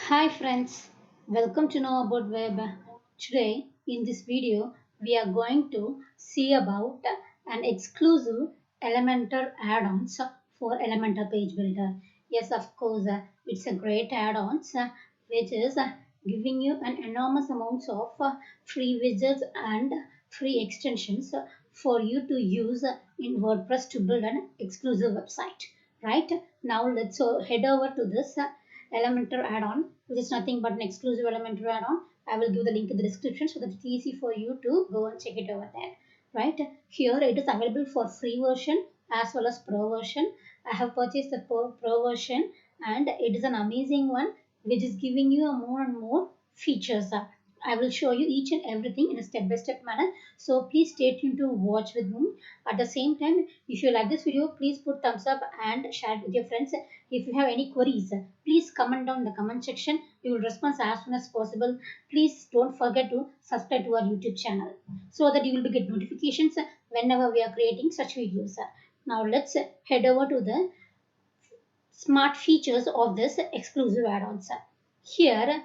Hi friends, welcome to Know About Web. Today in this video we are going to see about an exclusive Elementor add-ons for Elementor Page Builder. Yes, of course, it's a great add-ons which is giving you an enormous amounts of free widgets and free extensions for you to use in WordPress to build an exclusive website. Right now, let's head over to this Elementor add-on, which is nothing but an exclusive Elementor add-on. I will give the link in the description so that it's easy for you to go and check it over there. Right here, it is available for free version as well as pro version. I have purchased the pro version, and it is an amazing one which is giving you a more and more features. I will show you each and everything in a step-by-step manner. So please stay tuned to watch with me. At the same time, if you like this video, please put thumbs up and share it with your friends. If you have any queries, please comment down in the comment section. We will respond as soon as possible. Please don't forget to subscribe to our YouTube channel so that you will get notifications whenever we are creating such videos. Now let's head over to the smart features of this exclusive add-ons. Here,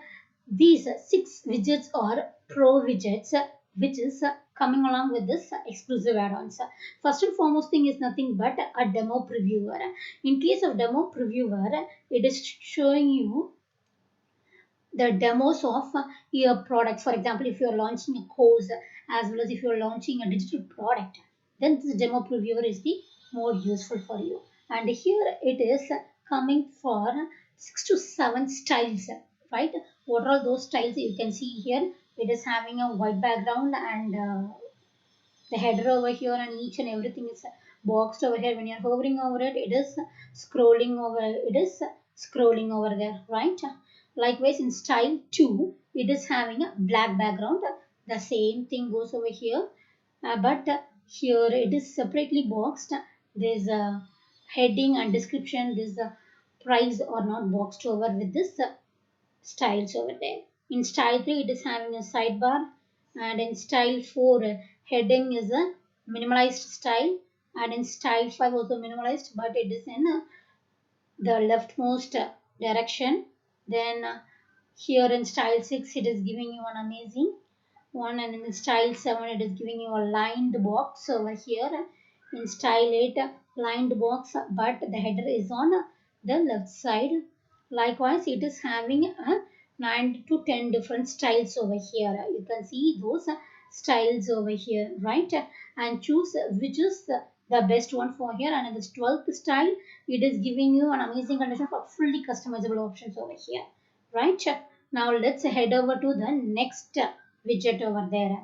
these 6 widgets are pro widgets, which is coming along with this exclusive add-ons. First and foremost thing is nothing but a demo previewer. In case of demo previewer, it is showing you the demos of your products. For example, if you are launching a course as well as if you are launching a digital product, then this demo previewer is the more useful for you. And here it is coming for 6 to 7 styles, right? What are those styles you can see here? It is having a white background and the header over here, and each and everything is boxed over here. When you're hovering over it, it is scrolling over there, right? Likewise, in style 2, it is having a black background. The same thing goes over here, but here it is separately boxed. There's a heading and description. This price are not boxed over with this styles over there. In style 3, it is having a sidebar, and in style 4, heading is a minimalized style, and in style 5 also minimalized, but it is in the leftmost direction. Then here in style 6, it is giving you an amazing one, and in style 7, it is giving you a lined box over here. In style 8, lined box, but the header is on the left side. Likewise, it is having a 9 to 10 different styles over here. You can see those styles over here, right? And choose which is the best one for here. And in this 12th style, it is giving you an amazing condition for fully customizable options over here, right? Now let's head over to the next widget over there.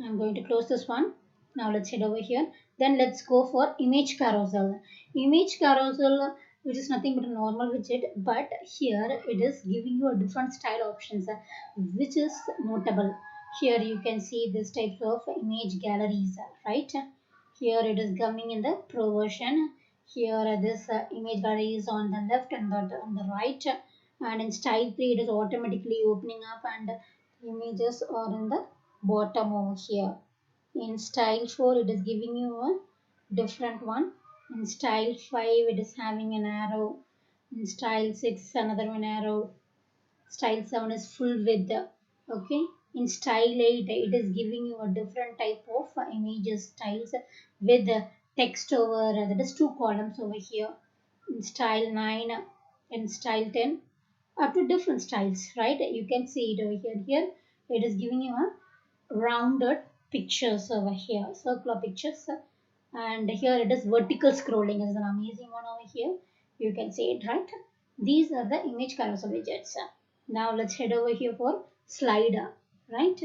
I'm going to close this one. Now let's head over here. Then let's go for image carousel. Image carousel, which is nothing but a normal widget, but here it is giving you a different style options, which is notable. Here you can see this types of image galleries, right? Here it is coming in the pro version. Here this image gallery is on the left and on the right, and in style 3 it is automatically opening up and images are in the bottom over here. In style 4, it is giving you a different one. In style 5, it is having an arrow. In style 6, another one arrow. Style 7 is full width. Okay. In style 8, it is giving you a different type of images styles with text over, that is 2 columns over here. In style 9, in style 10, up to different styles, right? You can see it over here. Here, it is giving you a rounded pictures over here, circular pictures, and here it is vertical scrolling is an amazing one over here. You can see it, right? These are the image carousel widgets. Now let's head over here for slider, right?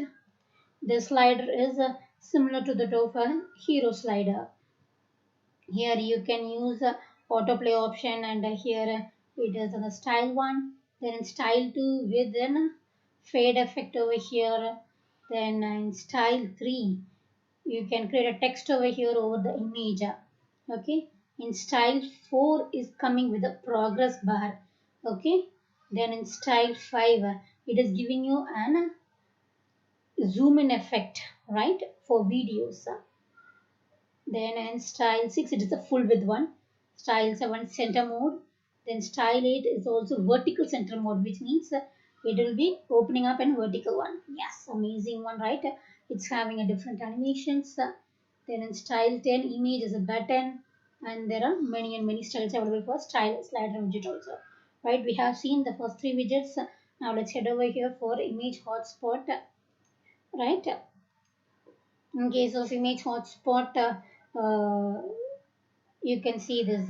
The slider is similar to the of a hero slider. Here you can use autoplay option, and here it is the style 1, then in style 2 with then fade effect over here. Then in style 3, you can create a text over here over the image. Okay. In style 4 is coming with a progress bar. Okay. Then in style 5, it is giving you an zoom in effect, right, for videos. Then in style 6, it is a full width one. Style 7, center mode. Then style 8 is also vertical center mode, which means it will be opening up in vertical one. Yes, amazing one, right? It's having a different animations. Then in style 10, image is a button, and there are many and many styles available for style slider widget also. Right, we have seen the first three widgets. Now let's head over here for image hotspot. Right, in case of image hotspot, you can see this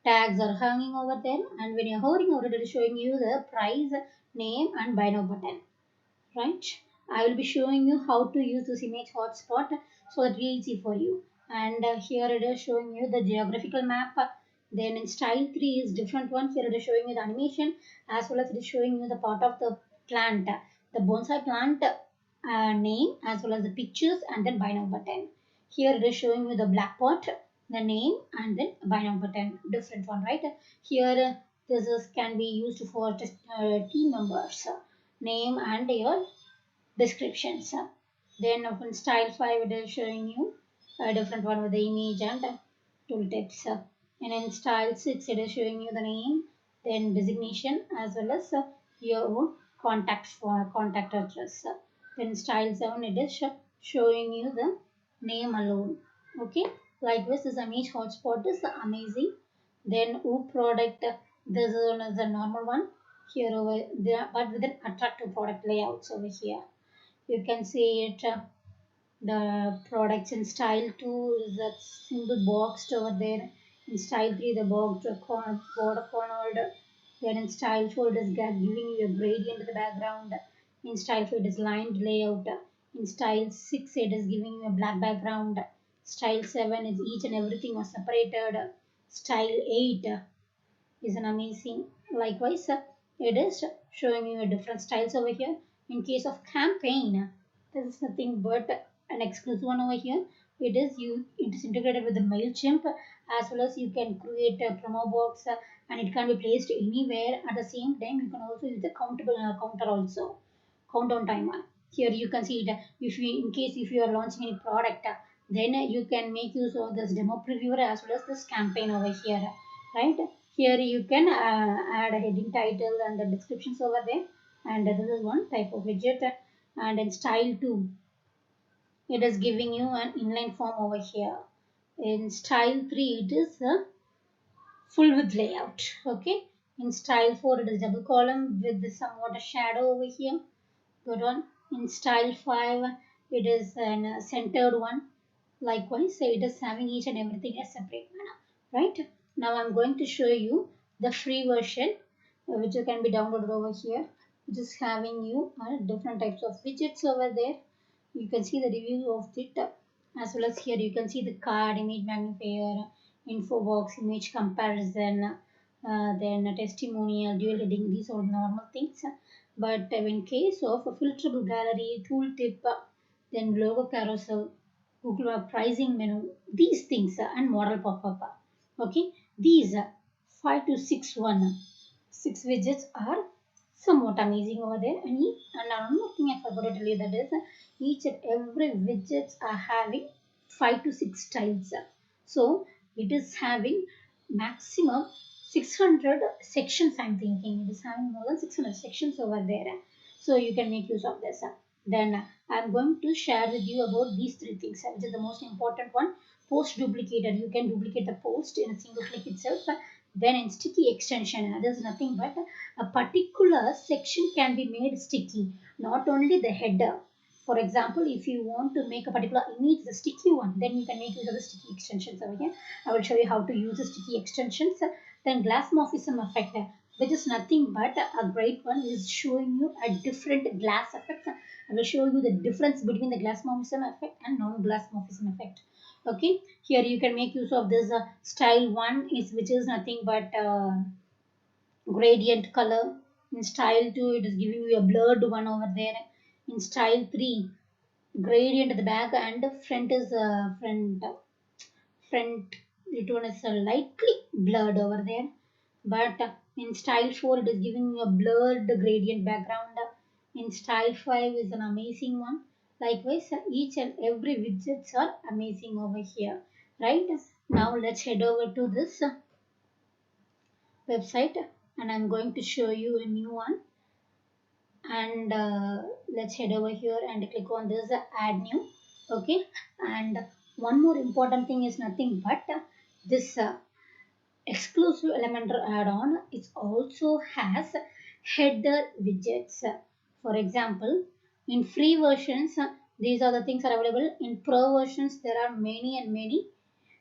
tags are hanging over there, and when you're hovering over it, it is showing you the price, name, and buy now button. Right, I will be showing you how to use this image hotspot so that it's easy for you. And here it is showing you the geographical map. Then in style 3 is different one. Here it is showing you the animation, as well as it is showing you the part of the plant, the bonsai plant name, as well as the pictures, and then buy now button. Here it is showing you the black pot, the name, and then buy now button. Different one, right? Here this is can be used for team members name and your descriptions. Then in style 5 it is showing you a different one with the image and tooltips. And in style 6 it is showing you the name, then designation, as well as your own contact address. Then style 7 it is showing you the name alone. Okay, likewise this image hotspot is amazing. Then product, this one is the normal one here over there, but with an attractive product layouts over here. You can see it, the products in style 2 is that single boxed over there. In style 3 the box border cornered. Then in style 4 it is giving you a gradient in the background. In style 5 it is lined layout. In style 6 it is giving you a black background. Style 7 is each and everything was separated. Style 8 is an amazing. Likewise, it is showing you a different styles over here. In case of campaign, this is nothing but an exclusive one over here. It is integrated with the Mailchimp, as well as you can create a promo box, and it can be placed anywhere. At the same time, you can also use the countable counter also, countdown timer. Here you can see it. If you, in case if you are launching any product, then you can make use of this demo previewer as well as this campaign over here, right? Here you can add a heading title and the descriptions over there, and this is one type of widget. And in style 2 it is giving you an inline form over here. In style 3 it is a full width layout. Okay, in style 4 it is double column with somewhat a shadow over here. Good one. In style 5 it is a centered one. Likewise, it is having each and everything as separate manner. Right, now I'm going to show you the free version, which can be downloaded over here, which is having you different types of widgets over there. You can see the review of it, as well as here you can see the card, image magnifier, info box, image comparison, then a testimonial, dual heading. These are normal things. But in case of a filterable gallery, tooltip, then logo carousel, Google pricing menu, these things, and model pop-up. Okay, these 5 to 6 widgets are somewhat amazing over there. And one more thing I forgot to tell you, that is each and every widgets are having 5 to 6 styles. So it is having maximum 600 sections. I'm thinking it is having more than 600 sections over there. So you can make use of this. Then I'm going to share with you about these three things, which is the most important one. Post duplicator. You can duplicate the post in a single click itself. Then in sticky extension, there's nothing but a particular section can be made sticky, not only the header. For example, if you want to make a particular image the sticky one, then you can make use of the sticky extensions over here. I will show you how to use the sticky extensions. Then glass morphism effect, which is nothing but a great one, which is showing you a different glass effect. I will show you the difference between the glass morphism effect and non-glass morphism effect. Okay, here you can make use of this style 1 is, which is nothing but gradient color. In style 2 it is giving you a blurred one over there. In style 3 gradient at the back and front is front, it one is lightly blurred over there. But in style 4 it is giving you a blurred gradient background. In style 5 is an amazing one. Likewise, each and every widgets are amazing over here. Right, now let's head over to this website, and I'm going to show you a new one. And let's head over here and click on this add new. Okay, and one more important thing is nothing but this exclusive Elementor add-on. It also has header widgets. For example, in free versions, these are the things are available. In pro versions, there are many and many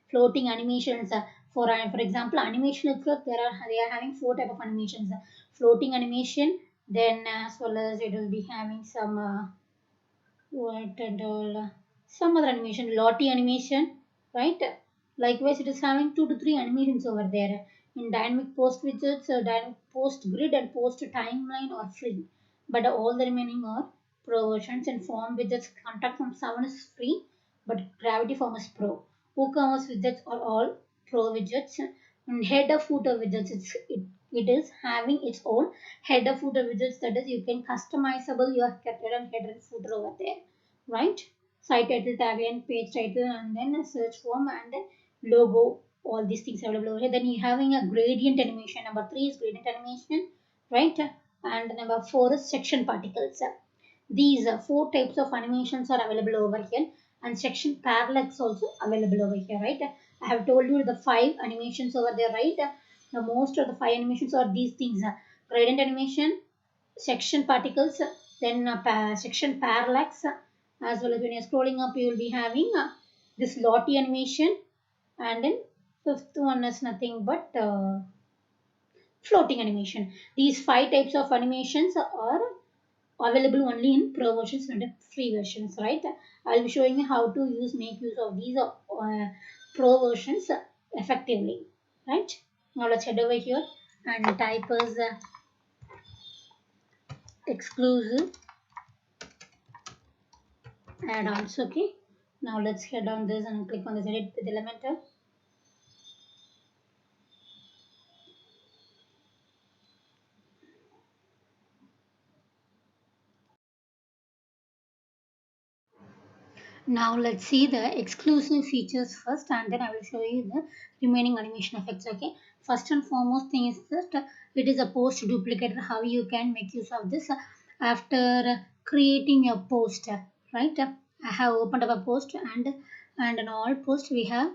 floating animations. For example, animation itself, they are having four type of animations: floating animation, then as well as it will be having some what and all some other animation, Lottie animation, right? Likewise, it is having 2 to 3 animations over there. In dynamic post widgets, dynamic post grid and post timeline are free, but all the remaining are pro versions. And form widgets, contact from 7 is free, but gravity form is pro. WooCommerce widgets are all pro widgets. And header footer widgets, it is having its own header footer widgets, that is you can customizable your header and footer over there, right? Site title, tagline, page title, and then a search form and then logo, all these things available over here. Then you having a gradient animation. Number 3 is gradient animation, right? And number 4 is section particles. These 4 types of animations are available over here, and section parallax also available over here, right? I have told you the 5 animations over there, right? The most of the 5 animations are these things: gradient animation, section particles, then section parallax, as well as when you're scrolling up, you will be having this Lottie animation, and then fifth one is nothing but floating animation. These 5 types of animations are available only in pro versions and free versions, right? I'll be showing you how to make use of these pro versions effectively, right? Now let's head over here and type as exclusive add-ons. Okay, now let's head on this and click on this edit with Elementor. Now let's see the exclusive features first, and then I will show you the remaining animation effects. Okay, first and foremost thing is that it is a post duplicator. How you can make use of this after creating a post, right? I have opened up a post, and in all posts we have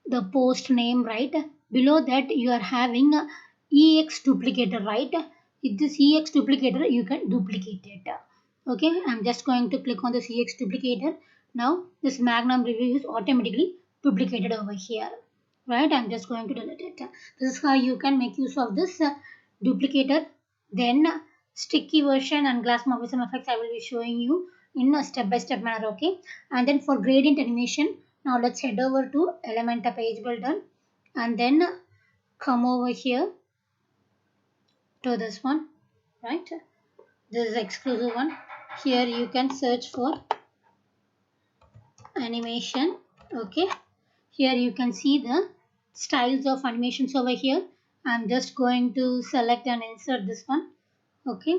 the post name, right? Below that you are having a ex duplicator, right? With this ex duplicator you can duplicate it. Okay, I'm just going to click on this ex duplicator. Now this magnum review is automatically duplicated over here, right? I'm just going to delete it. This is how you can make use of this duplicator. Then sticky version and glass morphism effects I will be showing you in a step-by-step manner. Okay, and then for gradient animation, now let's head over to Elementor page builder and then come over here to this one, right? This is exclusive one. Here you can search for animation. Okay, here you can see the styles of animations over here. I'm just going to select and insert this one. Okay,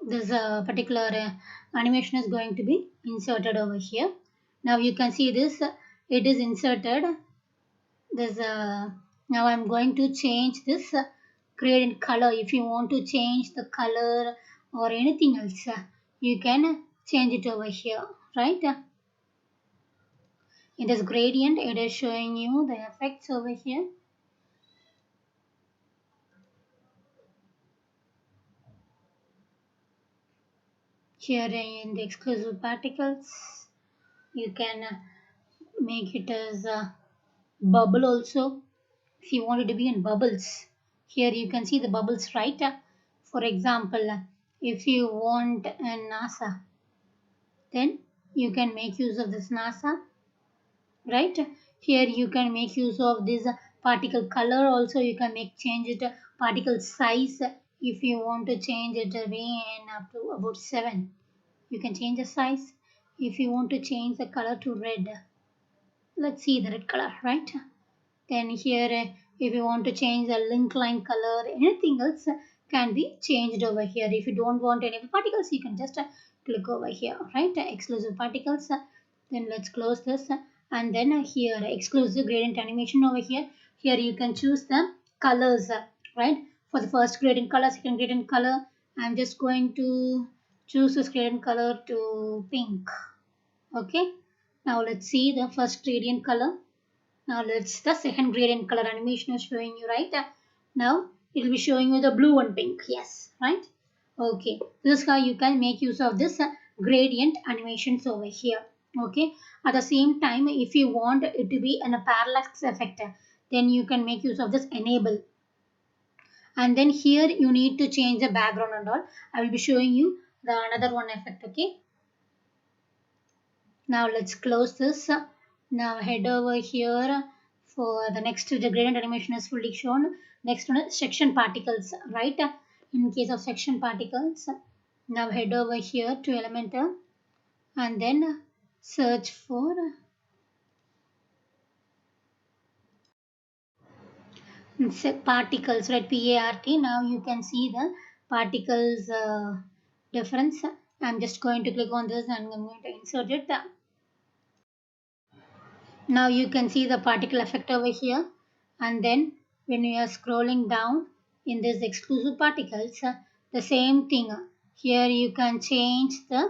this particular animation is going to be inserted over here. Now you can see this, it is inserted. This now I'm going to change this gradient color. If you want to change the color or anything else, you can change it over here, right? In this gradient, it is showing you the effects over here. Here in the exclusive particles, you can make it as a bubble also. If you want it to be in bubbles, here you can see the bubbles, right? For example, if you want a NASA, then you can make use of this NASA, right? Here you can make use of this particle color also. You can change it particle size. If you want to change it in up to about 7, you can change the size. If you want to change the color to red, let's see the red color, right? Then here if you want to change the link line color, anything else can be changed over here. If you don't want any particles, you can just click over here, right? Exclusive particles. Then let's close this and then here exclusive gradient animation over here. Here you can choose the colors, right? For the first gradient color, second gradient color, I'm just going to choose this gradient color to pink. Okay, now let's see the first gradient color. Now let's the second gradient color animation is showing you, right? Now it will be showing you the blue and pink. Yes, right? Okay, this is how you can make use of this gradient animations over here. Okay, at the same time, if you want it to be in a parallax effect, then you can make use of this enable. And then here you need to change the background and all. I will be showing you the another one effect. Okay, now let's close this. Now head over here for the next, the gradient animation is fully shown. Next one is section particles, right? In case of section particles, now head over here to Elementor and then search for particles, right? P-A-R-T. Now you can see the particles difference. I'm just going to click on this and I'm going to insert it. Now you can see the particle effect over here, and then when you are scrolling down in this exclusive particles, the same thing. Here you can change the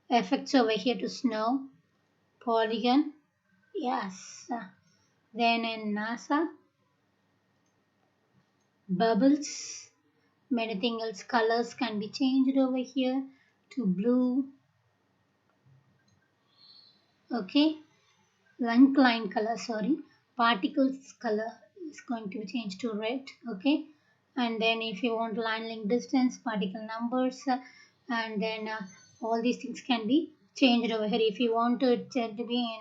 effects over here to snow, polygon, yes. Then in NASA, bubbles, many things else, colors can be changed over here to blue. Okay, line color, sorry, particles color is going to be changed to red. Okay, and then if you want line length distance, particle numbers, and then all these things can be changed over here. If you want it to be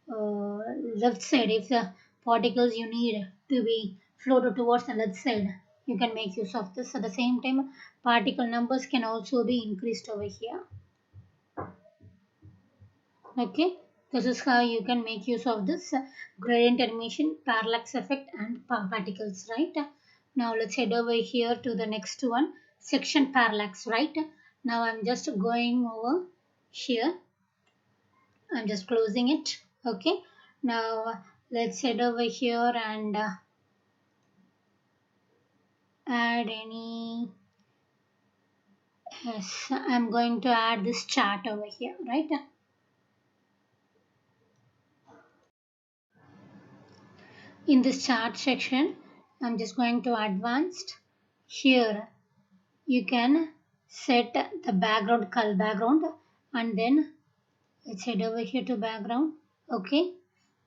in left side, if the particles you need to be floated towards the left side, you can make use of this. At the same time, particle numbers can also be increased over here. Okay, this is how you can make use of this gradient animation, parallax effect, and particles, right? Now let's head over here to the next one, section parallax, right? Now I'm just going over here. I'm just closing it. Okay, now let's head over here and add any. Yes, I'm going to add this chart over here, right? In this chart section, I'm just going to advanced. Here you can set the background color background, and then let's head over here to background. Okay,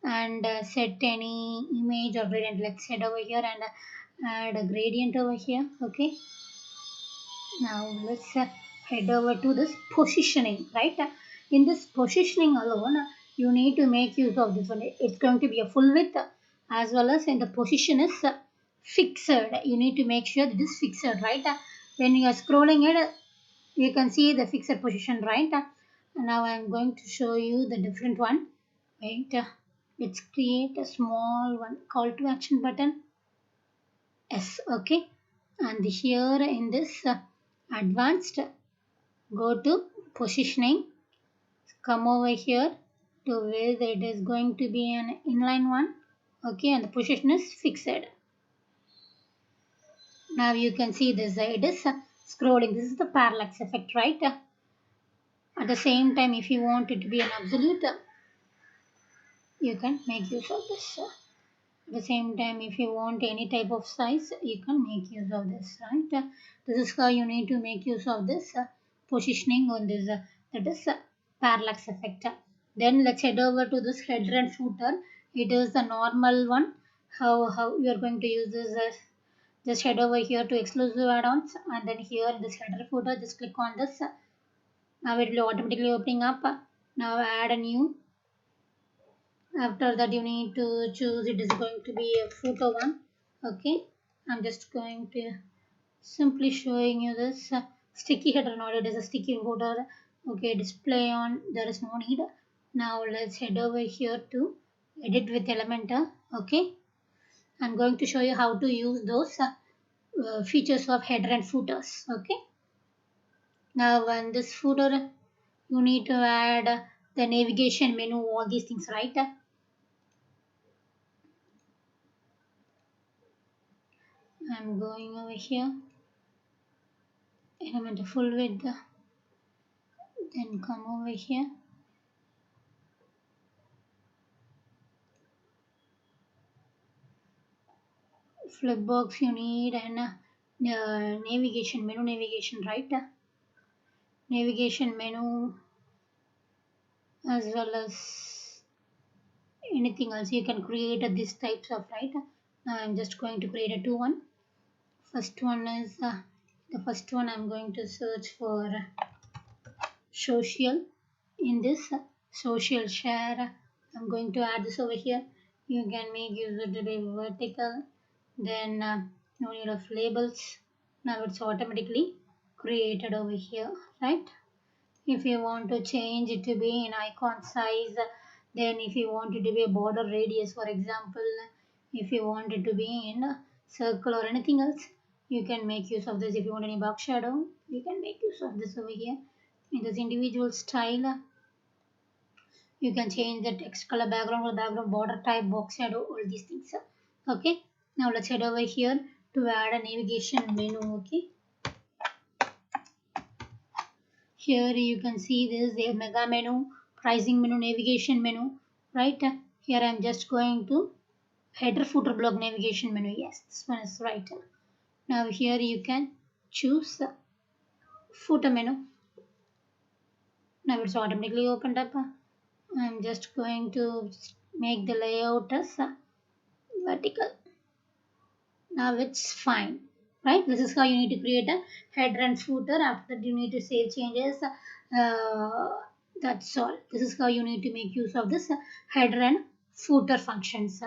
and set any image or gradient. Let's head over here and add a gradient over here. Okay, now let's head over to this positioning, right? In this positioning alone, you need to make use of this one. It's going to be a full width, as well as in the position is fixed. You need to make sure that it is fixed, right? When you are scrolling it, you can see the fixed position, right? Now I'm going to show you the different one. Wait, let's create a small one, call to action button. Yes, okay. And here in this advanced, go to positioning, come over here to where it is going to be an inline one. Okay, and the position is fixed. Now you can see this, it is scrolling. This is the parallax effect, right? At the same time, if you want it to be an absolute, you can make use of this. At the same time, if you want any type of size, you can make use of this, right? This is how you need to make use of this positioning on this, that is parallax effect. Then let's head over to this header and footer. It is the normal one. How you are going to use this? Just head over here to exclusive add-ons, and then here in this header footer, just click on this. Now it will automatically opening up. Now add a new. After that you need to choose, it is going to be a photo one. Okay, I'm just going to simply showing you this sticky header. Not it is a sticky header. Okay, display on, there is no need. Now let's head over here to edit with Elementor. Okay, I'm going to show you how to use those features of header and footers. Okay, now in this footer you need to add the navigation menu, all these things, right? I'm going over here, element full width, then come over here. Flipbox you need, and navigation menu, navigation, right? Navigation menu, as well as anything else you can create this types of, right? Now I'm just going to create a two one. First one is the first one I'm going to search for social. In this social share, I'm going to add this over here. You can make user to be vertical, then no need of labels. Now it's automatically created over here, right? If you want to change it to be in icon size, then if you want it to be a border radius, for example, if you want it to be in a circle or anything else, you can make use of this. If you want any box shadow, you can make use of this over here. In this individual style, you can change the text color, background or background border type, box shadow, all these things. Okay, now let's head over here to add a navigation menu. Okay, here you can see this is a mega menu, pricing menu, navigation menu, right? Here I'm just going to header footer block navigation menu. Yes, this one is right. Now here you can choose the footer menu. Now it's automatically opened up. I'm just going to make the layout as vertical. Now it's fine, right? This is how you need to create a header and footer. After that you need to save changes. That's all. This is how you need to make use of this header and footer functions.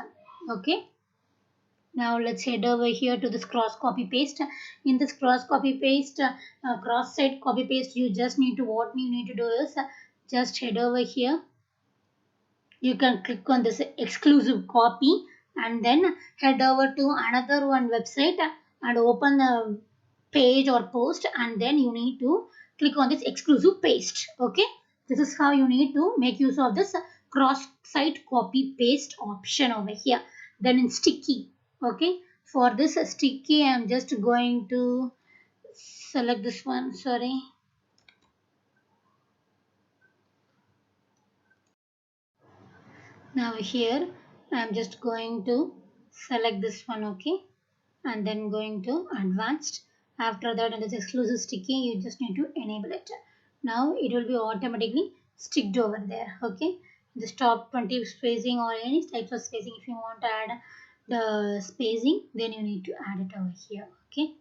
Okay, now let's head over here to this cross copy paste. In this cross copy paste, cross site copy paste, you just need to, what you need to do is just head over here. You can click on this exclusive copy and then head over to another one website and open the page or post, and then you need to click on this exclusive paste. Okay, this is how you need to make use of this cross site copy paste option over here. Then in sticky, okay, for this sticky I'm just going to select this one, sorry. Now here I'm just going to select this one, okay, and then going to advanced. After that, in this exclusive sticky, you just need to enable it. Now it will be automatically sticked over there, okay. The top 20 spacing or any types of spacing, if you want to add the spacing, then you need to add it over here, okay.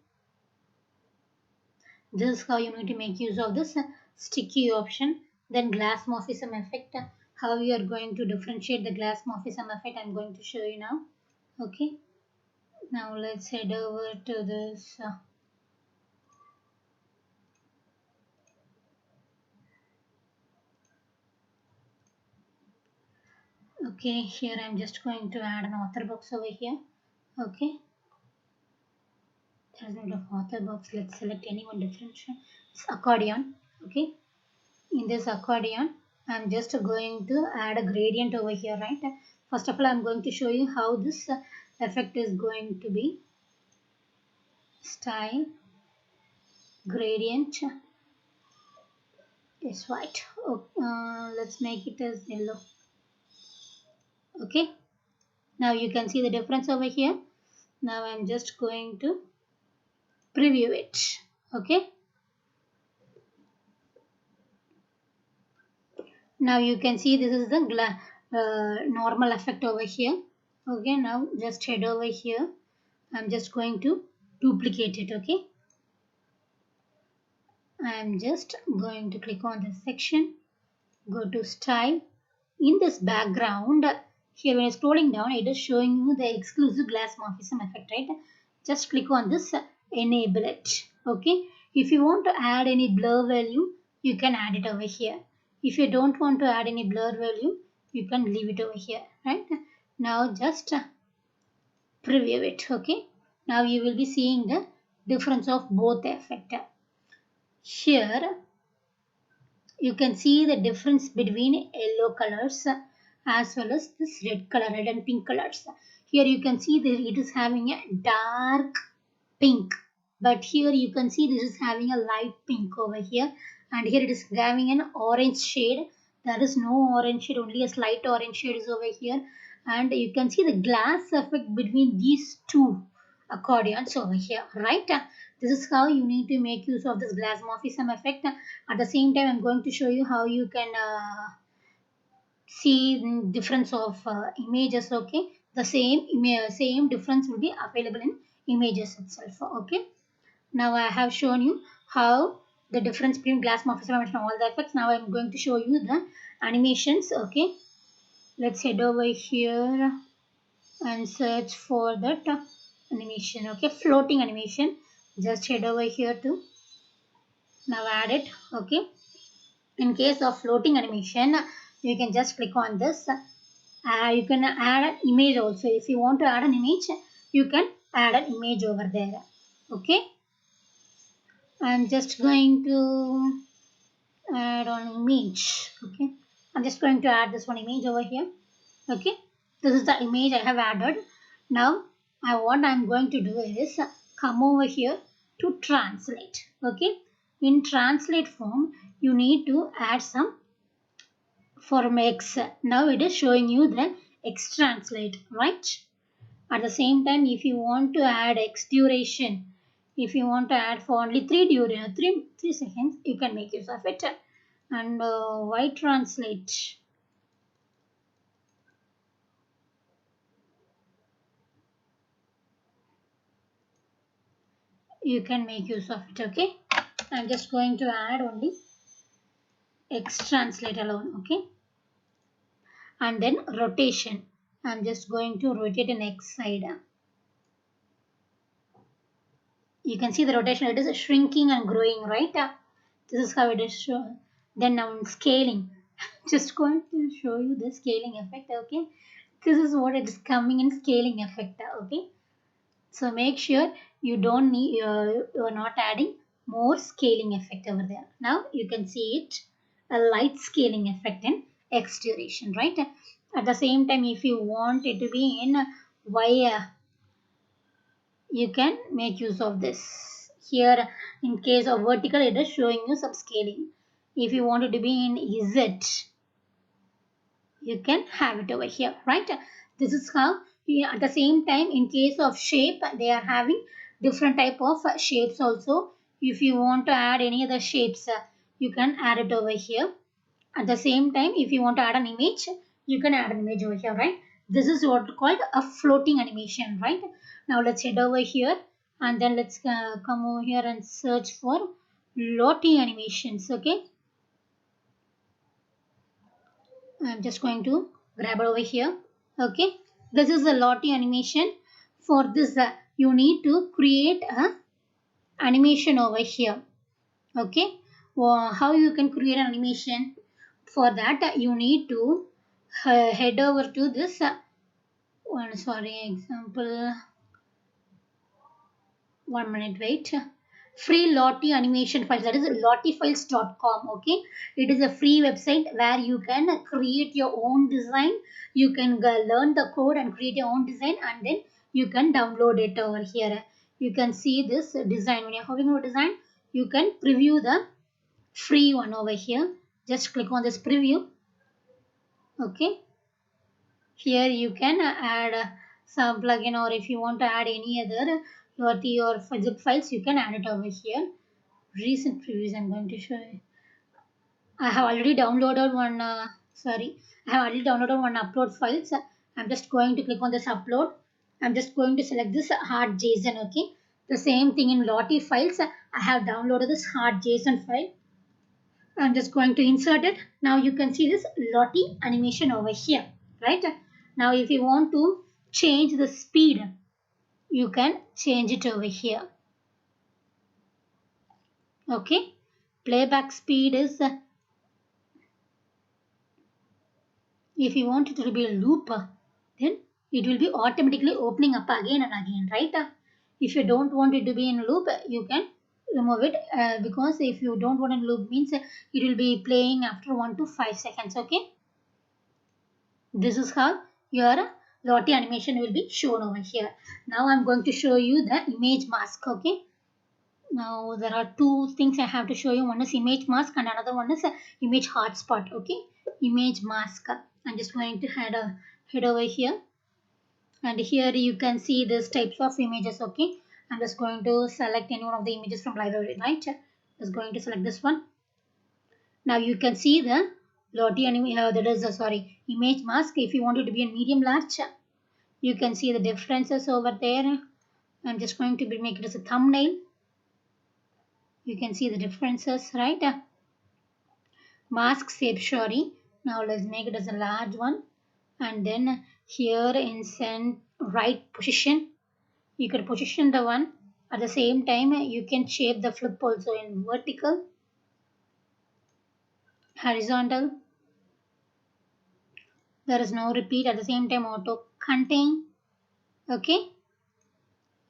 This is how you need to make use of this sticky option. Then glass morphism effect, how you are going to differentiate the glass morphism effect, I'm going to show you now. Okay, now let's head over to this okay, here I'm just going to add an author box over here. Okay, there's no author box. Let's select any one differential. It's accordion. Okay, in this accordion I'm just going to add a gradient over here, right? First of all, I'm going to show you how this effect is going to be. Style, gradient is white. Let's make it as yellow. Okay, now you can see the difference over here. Now I'm just going to preview it. Okay, now you can see this is the normal effect over here. Okay, now just head over here. I'm just going to duplicate it. Okay, I'm just going to click on this section, go to style. In this background, here when you're scrolling down, it is showing you the exclusive glass morphism effect, right? Just click on this, enable it. Okay, if you want to add any blur value, you can add it over here. If you don't want to add any blur value, you can leave it over here, right? Now just preview it. Okay, now you will be seeing the difference of both effect. Here you can see the difference between yellow colors as well as this red color, red and pink colors. Here you can see that it is having a dark pink, but here you can see this is having a light pink over here, and here it is having an orange shade. There is no orange shade, only a slight orange shade is over here, and you can see the glass effect between these two accordions over here, right? This is how you need to make use of this glass morphism effect. At the same time, I'm going to show you how you can see difference of images. Okay, the same difference will be available in images itself. Okay, now I have shown you how the difference between glass morphism and all the effects. Now I'm going to show you the animations. Okay, let's head over here and search for that animation. Okay, floating animation, just head over here to now add it. Okay, in case of floating animation, you can just click on this. You can add an image also. If you want to add an image, you can add an image over there. Okay, I'm just going to add an image. Okay, I'm just going to add this one image over here. Okay, this is the image I have added. Now what I'm going to do is come over here to translate. Okay, in translate form you need to add some form X. Now it is showing you the X translate, right? At the same time, if you want to add X duration, if you want to add for only 3 seconds, you can make use of it. And Y translate, you can make use of it. Okay, I'm just going to add only X translate alone. Okay, and then rotation, I'm just going to rotate in X side. You can see the rotation, it is shrinking and growing, right? This is how it is shown. Then now scaling, just going to show you the scaling effect. Okay, this is what it is coming in scaling effect. Okay, so make sure you don't need you're not adding more scaling effect over there. Now you can see it, a light scaling effect in X duration, right? At the same time, if you want it to be in Y, you can make use of this. Here in case of vertical, it is showing you some scaling. If you want it to be in Z, you can have it over here, right? This is how at the same time, in case of shape, they are having different type of shapes also. If you want to add any other shapes, you can add it over here. At the same time, if you want to add an image, you can add an image over here, right? This is what called a floating animation, right? Now let's head over here and then let's come over here and search for Lottie animations. Okay, I'm just going to grab it over here. Okay, this is a Lottie animation. For this, you need to create a animation over here. Okay, well, how you can create an animation? For that, you need to head over to this example. 1 minute, wait. Free Lottie animation files, that is lottiefiles.com. Okay, it is a free website where you can create your own design. You can learn the code and create your own design, and then you can download it over here. You can see this design. When you're having a design, you can preview the free one over here. Just click on this preview. Okay, here you can add some plugin, or if you want to add any other Lottie or zip files, you can add it over here. Recent previews I'm going to show you. I have already downloaded one I have already downloaded one upload files. I'm just going to click on this upload. I'm just going to select this hard JSON. Okay, the same thing in Lottie files. I have downloaded this hard JSON file. I'm just going to insert it. Now you can see this Lottie animation over here, right? Now if you want to change the speed, you can change it over here. Okay, playback speed is, if you want it to be a loop, then it will be automatically opening up again and again, right? If you don't want it to be in loop, you can remove it because if you don't want to loop means it will be playing after 1 to 5 seconds. Okay, this is how your Lottie animation will be shown over here. Now I'm going to show you the image mask. Okay, now there are two things I have to show you. One is image mask and another one is image hotspot. Okay, image mask. I'm just going to head over here, and here you can see these types of images. Okay, I'm just going to select any one of the images from library, right? Just going to select this one. Now you can see the Lottie anime, that is sorry, image mask. If you want it to be a medium large, you can see the differences over there. I'm just going to make it as a thumbnail. You can see the differences, right? Mask shape, sorry. Now let's make it as a large one, and then here in send right position, you can position the one. At the same time, you can shape the flip also in vertical, horizontal. There is no repeat. At the same time, auto contain. Okay,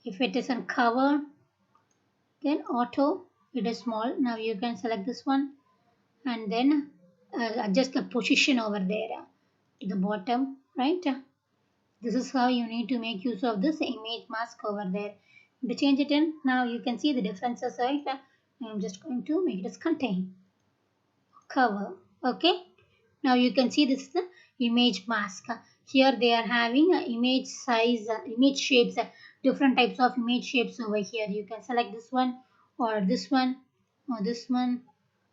if it is on cover, then auto, it is small. Now you can select this one, and then adjust the position over there to the bottom, right? This is how you need to make use of this image mask over there. To change it in, now you can see the differences, right? I'm just going to make it as contain, cover. Okay, now you can see this is the image mask. Here they are having image size, image shapes, different types of image shapes over here. You can select this one or this one or this one.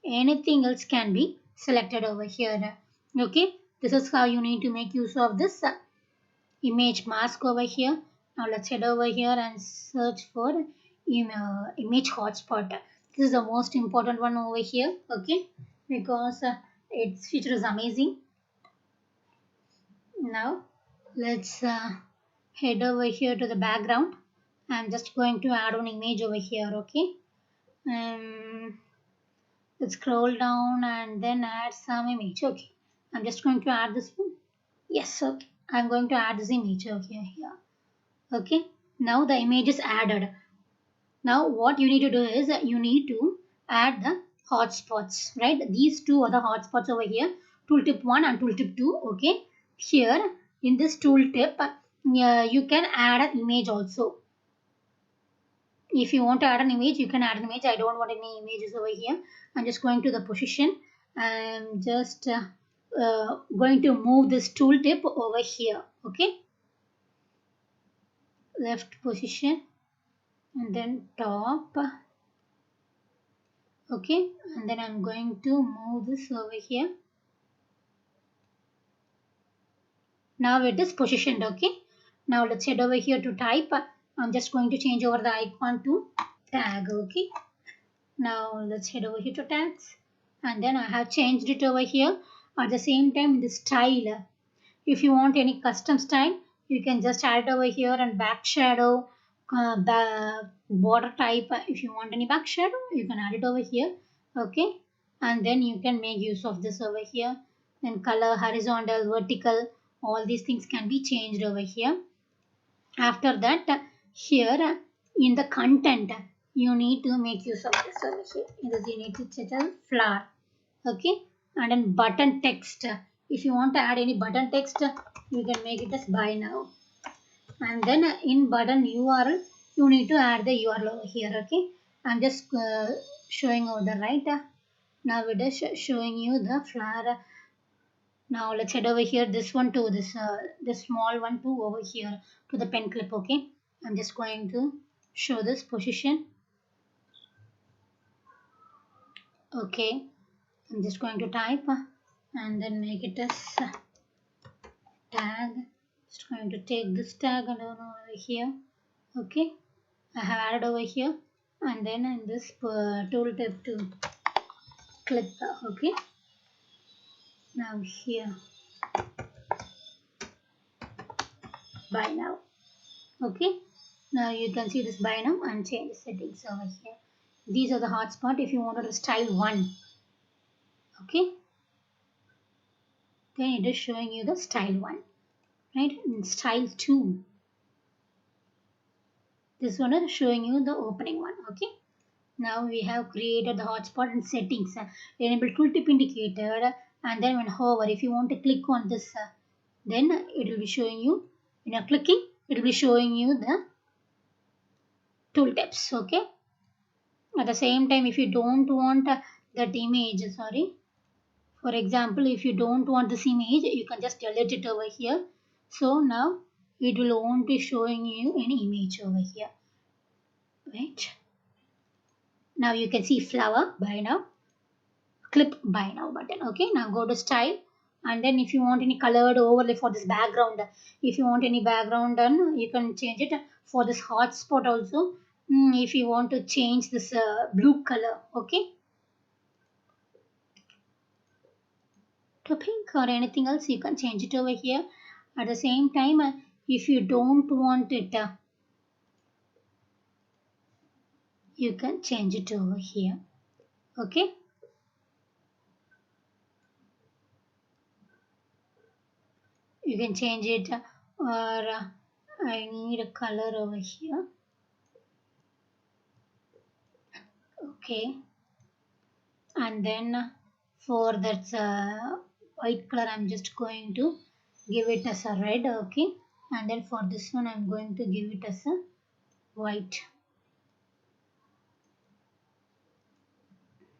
Anything else can be selected over here. Okay, this is how you need to make use of this image mask over here. Now let's head over here and search for image hotspot. This is the most important one over here. Okay, because its feature is amazing. Now let's head over here to the background. I'm just going to add an image over here. Okay, let's scroll down and then add some image. Okay, I'm just going to add this one. Yes, okay, I'm going to add this image over here. Okay, now the image is added. Now what you need to do is you need to add the hotspots, right? These two are the hotspots over here, tooltip 1 and tooltip 2. Okay, here in this tooltip you can add an image also. If you want to add an image, you can add an image. I don't want any images over here. I'm just going to the position. I'm just going to move this tooltip over here. Okay, left position and then top. Okay, and then I'm going to move this over here. Now it is positioned. Okay, now let's head over here to type. I'm just going to change over the icon to tag. Okay, now let's head over here to tags, and then I have changed it over here. At the same time, the style, if you want any custom style, you can just add it over here, and back shadow, the border type. If you want any back shadow, you can add it over here. Okay, and then you can make use of this over here. Then color, horizontal, vertical, all these things can be changed over here. After that, here in the content, you need to make use of this over here. You need to set a flower. Okay, and then button text. If you want to add any button text, you can make it as buy now. And then in button URL, you need to add the URL over here. Okay, I'm just showing over the right. Now it is showing you the flower. Now let's head over here. This one to this small one to over here to the pen clip. Okay, I'm just going to show this position. Okay, I'm just going to type and then make it as tag. Just going to take this tag and over here. Okay, I have added over here, and then in this tooltip to click. Okay, now here buy now. Okay, now you can see this buy now and change the settings over here. These are the hotspot if you wanted to style 1. Okay, then it is showing you the style 1, right? And style 2, this one is showing you the opening one. Okay, Now we have created the hotspot and settings. Enable tooltip indicator, and then when hover, if you want to click on this, then it will be showing you. When you're clicking, it will be showing you the tooltips. Okay. At the same time, if you don't want that image, sorry. For example, if you don't want this image, you can just delete it over here. So now it will won't be showing you any image over here. Right. Now you can see flower by now. Clip by now button. Okay, now go to style, and then if you want any colored overlay for this background, if you want any background done, you can change it. For this hotspot also, if you want to change this blue color, okay, to pink or anything else, you can change it over here. At the same time, if you don't want it, you can change it over here. Okay, you can change it, or I need a color over here. Okay, and then for that white color, I'm just going to give it as a red. Okay, and then for this one, I'm going to give it as a white.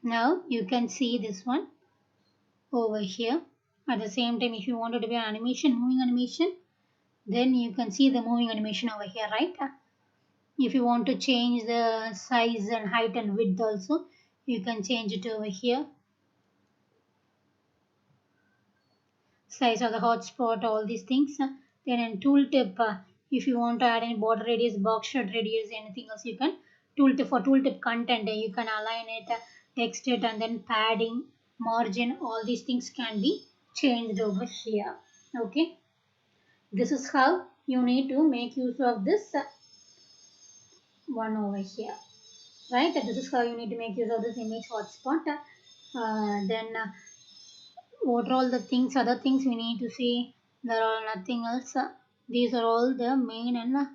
Now you can see this one over here. At the same time, if you want it to be an animation, moving animation, then you can see the moving animation over here, right? If you want to change the size and height and width also, you can change it over here. Size of the hotspot, all these things. Then in tooltip, if you want to add any border radius, box shot radius, anything else, you can tooltip. For tooltip content, you can align it, text it, and then padding, margin, all these things can be changed over here. Okay, this is how you need to make use of this one over here, right? This is how you need to make use of this image hotspot. Then what are all the things, other things we need to see? There are nothing else. These are all the main and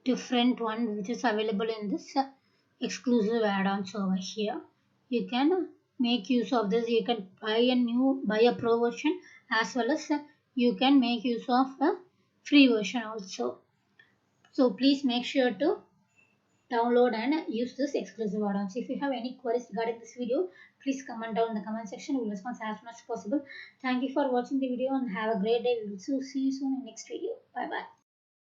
different one which is available in this exclusive add-ons over here. You can make use of this. You can buy a pro version, as well as you can make use of a free version also. So please make sure to download and use this exclusive add-ons. If you have any queries regarding this video, please comment down in the comment section. We will respond as soon as possible. Thank you for watching the video and have a great day. We will see you soon in the next video. Bye bye.